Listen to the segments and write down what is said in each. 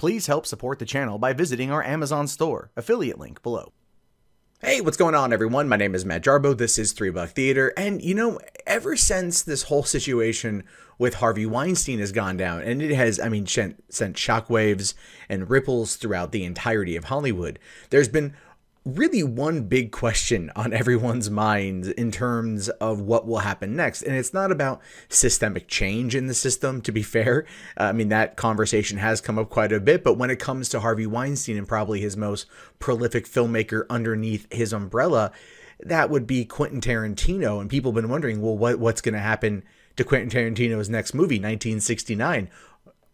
Please help support the channel by visiting our Amazon store, affiliate link below. Hey, what's going on, everyone? My name is Matt Jarbo. This is $3 Theater. And, ever since this whole situation with Harvey Weinstein has gone down, and it has, sent shockwaves and ripples throughout the entirety of Hollywood, there's been really one big question on everyone's minds in terms of what will happen next. And it's not about systemic change in the system, to be fair. That conversation has come up quite a bit, but when it comes to Harvey Weinstein and probably his most prolific filmmaker underneath his umbrella, that would be Quentin Tarantino. And people have been wondering, well, what's going to happen to Quentin Tarantino's next movie, 1969?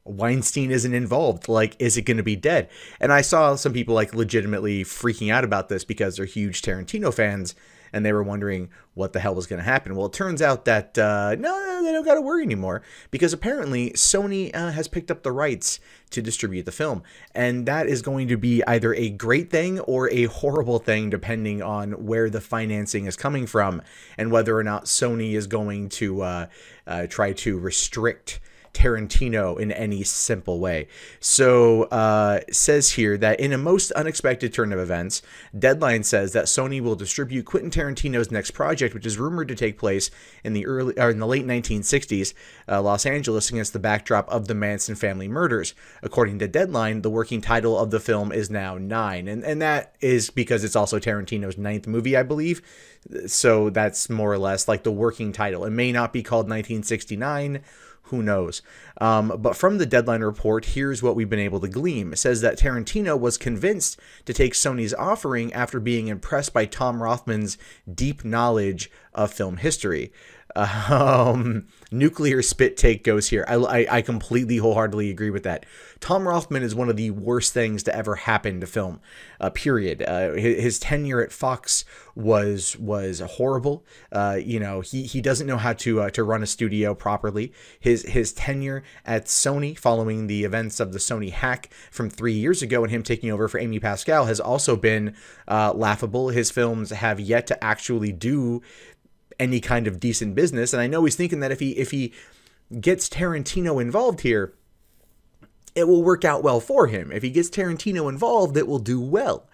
Weinstein isn't involved. Is it going to be dead? And I saw some people legitimately freaking out about this because they're huge Tarantino fans, and they were wondering what the hell was going to happen. Well, it turns out that no, they don't got to worry anymore, because apparently Sony has picked up the rights to distribute the film, and that is going to be either a great thing or a horrible thing, depending on where the financing is coming from and whether or not Sony is going to try to restrict Tarantino in any simple way. So it says here that in a most unexpected turn of events, Deadline says that Sony will distribute Quentin Tarantino's next project, which is rumored to take place in the late 1960s, Los Angeles, against the backdrop of the Manson family murders. According to Deadline, the working title of the film is now 9, and that is because it's also Tarantino's 9th movie, I believe. So that's more or less the working title. It may not be called 1969. Who knows? But from the Deadline report, here's what we've been able to glean. It says that Tarantino was convinced to take Sony's offering after being impressed by Tom Rothman's deep knowledge of film history. Nuclear spit take goes here. I completely wholeheartedly agree with that. Tom Rothman is one of the worst things to ever happen to film, period. His tenure at Fox was horrible. He doesn't know how to run a studio properly. His tenure at Sony, following the events of the Sony hack from 3 years ago and him taking over for Amy Pascal, has also been laughable. His films have yet to actually do any kind of decent business, and I know he's thinking that if he gets Tarantino involved here, it will work out well for him. If he gets Tarantino involved, it will do well.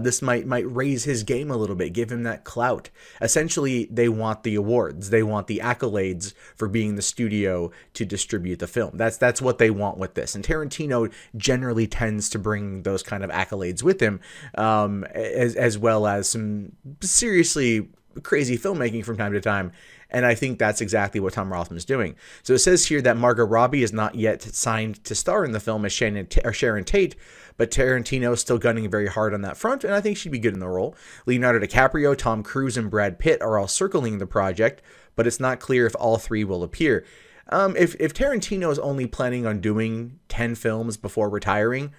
This might raise his game a little bit, give him that clout. Essentially, they want the awards. They want the accolades for being the studio to distribute the film. That's what they want with this. And Tarantino generally tends to bring those kind of accolades with him, as well as some seriously crazy filmmaking from time to time. And I think that's exactly what Tom Rothman is doing. So it says here that Margot Robbie is not yet signed to star in the film as Sharon Tate, but Tarantino is still gunning very hard on that front, and I think she'd be good in the role. Leonardo DiCaprio, Tom Cruise, and Brad Pitt are all circling the project, but it's not clear if all three will appear. If Tarantino is only planning on doing 10 films before retiring,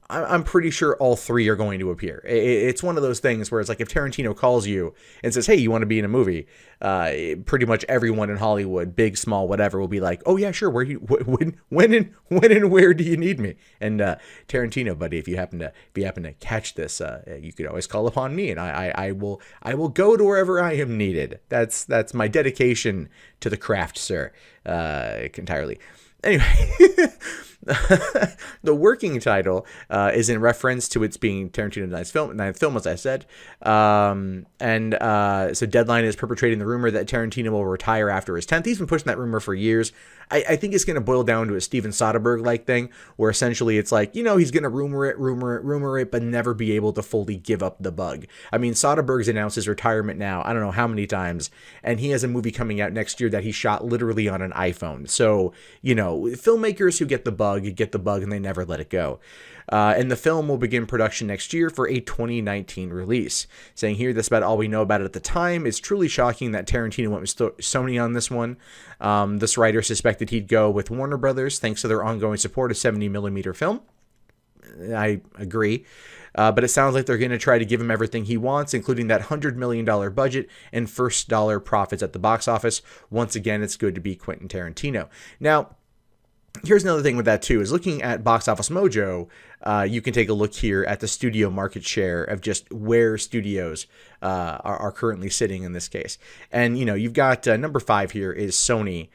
I'm pretty sure all three are going to appear. It's one of those things where it's if Tarantino calls you and says, hey, you want to be in a movie? Pretty much everyone in Hollywood, big, small, whatever, will be like, oh yeah, sure. When and where do you need me? And Tarantino, buddy, if you happen to catch this, you could always call upon me, and I will go to wherever I am needed. That's my dedication to the craft, sir, entirely. Anyway, the working title is in reference to its being Tarantino's ninth film, as I said. So Deadline is perpetrating the rumor that Tarantino will retire after his 10th. He's been pushing that rumor for years. I think it's going to boil down to a Steven Soderbergh-like thing, where essentially it's he's going to rumor it, but never be able to fully give up the bug. Soderbergh's announced his retirement now, I don't know how many times, and he has a movie coming out next year that he shot literally on an iPhone. So, filmmakers who get the bug, and they never let it go. And the film will begin production next year for a 2019 release. Saying here, that's about all we know about it at the time. It's truly shocking that Tarantino went with Sony on this one. This writer suspected he'd go with Warner Brothers thanks to their ongoing support of 70mm film. I agree. But it sounds like they're going to try to give him everything he wants, including that $100 million budget and first dollar profits at the box office. Once again, it's good to be Quentin Tarantino. Now, here's another thing with that too, is looking at Box Office Mojo, you can take a look here at the studio market share of just where studios are currently sitting in this case. And, you've got number 5 here is Sony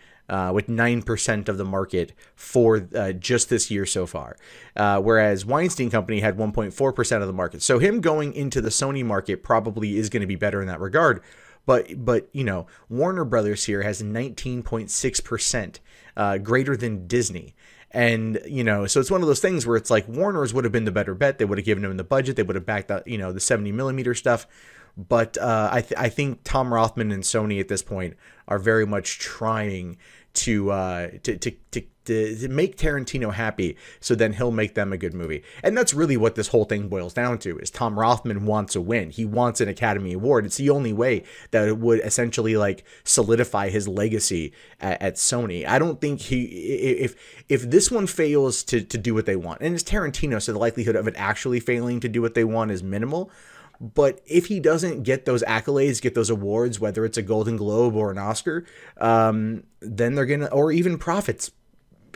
with 9% of the market for just this year so far. Whereas Weinstein Company had 1.4% of the market. So him going into the Sony market probably is going to be better in that regard. But you know, Warner Brothers here has 19.6%, greater than Disney. And, you know, so it's one of those things where it's like Warner's would have been the better bet. They would have given him the budget. They would have backed out, you know, the 70mm stuff. But I think Tom Rothman and Sony at this point are very much trying to make Tarantino happy, so then he'll make them a good movie. And that's really what this whole thing boils down to, is Tom Rothman wants a win. He wants an Academy Award. It's the only way that it would essentially like solidify his legacy at Sony. I don't think if this one fails to do what they want, and it's Tarantino, so the likelihood of it actually failing to do what they want is minimal. But if he doesn't get those accolades, get those awards, whether it's a Golden Globe or an Oscar, then they're going to, or even profits.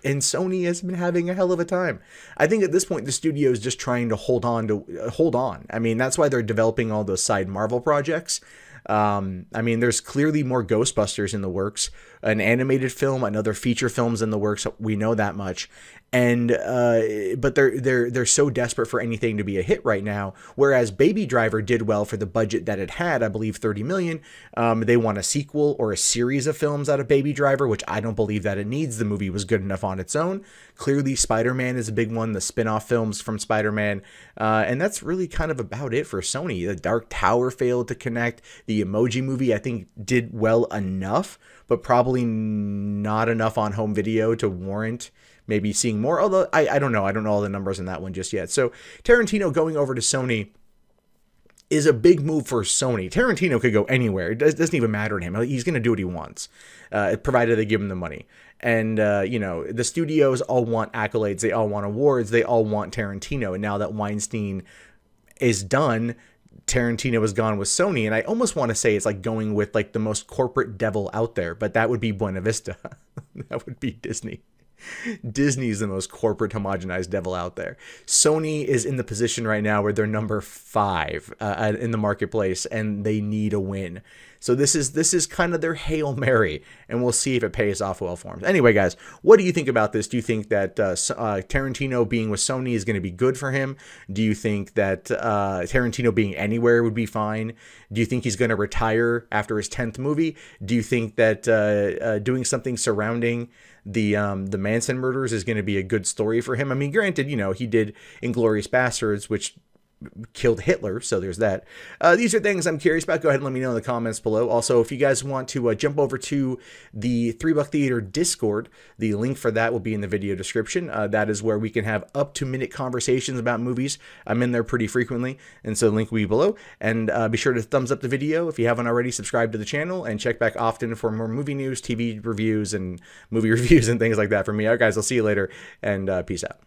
And Sony has been having a hell of a time. I think at this point, the studio is just trying to hold on. I mean, that's why they're developing all those side Marvel projects. I mean, there's clearly more Ghostbusters in the works, an animated film, another feature films in the works. We know that much. And but they're so desperate for anything to be a hit right now. Whereas Baby Driver did well for the budget that it had, I believe 30 million. They want a sequel or a series of films out of Baby Driver, which I don't believe that it needs. The movie was good enough on its own. Clearly, Spider-Man is a big one, the spin-off films from Spider-Man. And that's really kind of about it for Sony. The Dark Tower failed to connect. The Emoji Movie, I think, did well enough, but probably not enough on home video to warrant maybe seeing more. Although I don't know. I don't know all the numbers on that one just yet. So Tarantino going over to Sony is a big move for Sony. Tarantino could go anywhere. It doesn't even matter to him. He's going to do what he wants, provided they give him the money. And, you know, the studios all want accolades. They all want awards. They all want Tarantino. And now that Weinstein is done, Tarantino is gone with Sony. And I almost want to say it's like going with like the most corporate devil out there, but that would be Buena Vista. That would be Disney. Disney is the most corporate homogenized devil out there. Sony is in the position right now where they're number 5 in the marketplace, and they need a win. So this is kind of their Hail Mary, and we'll see if it pays off well for them. Anyway, guys, what do you think about this? Do you think that Tarantino being with Sony is going to be good for him? Do you think that Tarantino being anywhere would be fine? Do you think he's going to retire after his 10th movie? Do you think that doing something surrounding the Manson murders is going to be a good story for him? I mean, granted, you know, he did Inglourious Basterds, which killed Hitler, so there's that. These are things I'm curious about. Go ahead and let me know in the comments below. Also, if you guys want to jump over to the 3 Buck Theater Discord, the link for that will be in the video description. That is where we can have up-to-minute conversations about movies. I'm in there pretty frequently, and so the link will be below. And be sure to thumbs up the video if you haven't already. Subscribe to the channel, and check back often for more movie news, TV reviews, and movie reviews and things like that from me. All right, guys, I'll see you later, and peace out.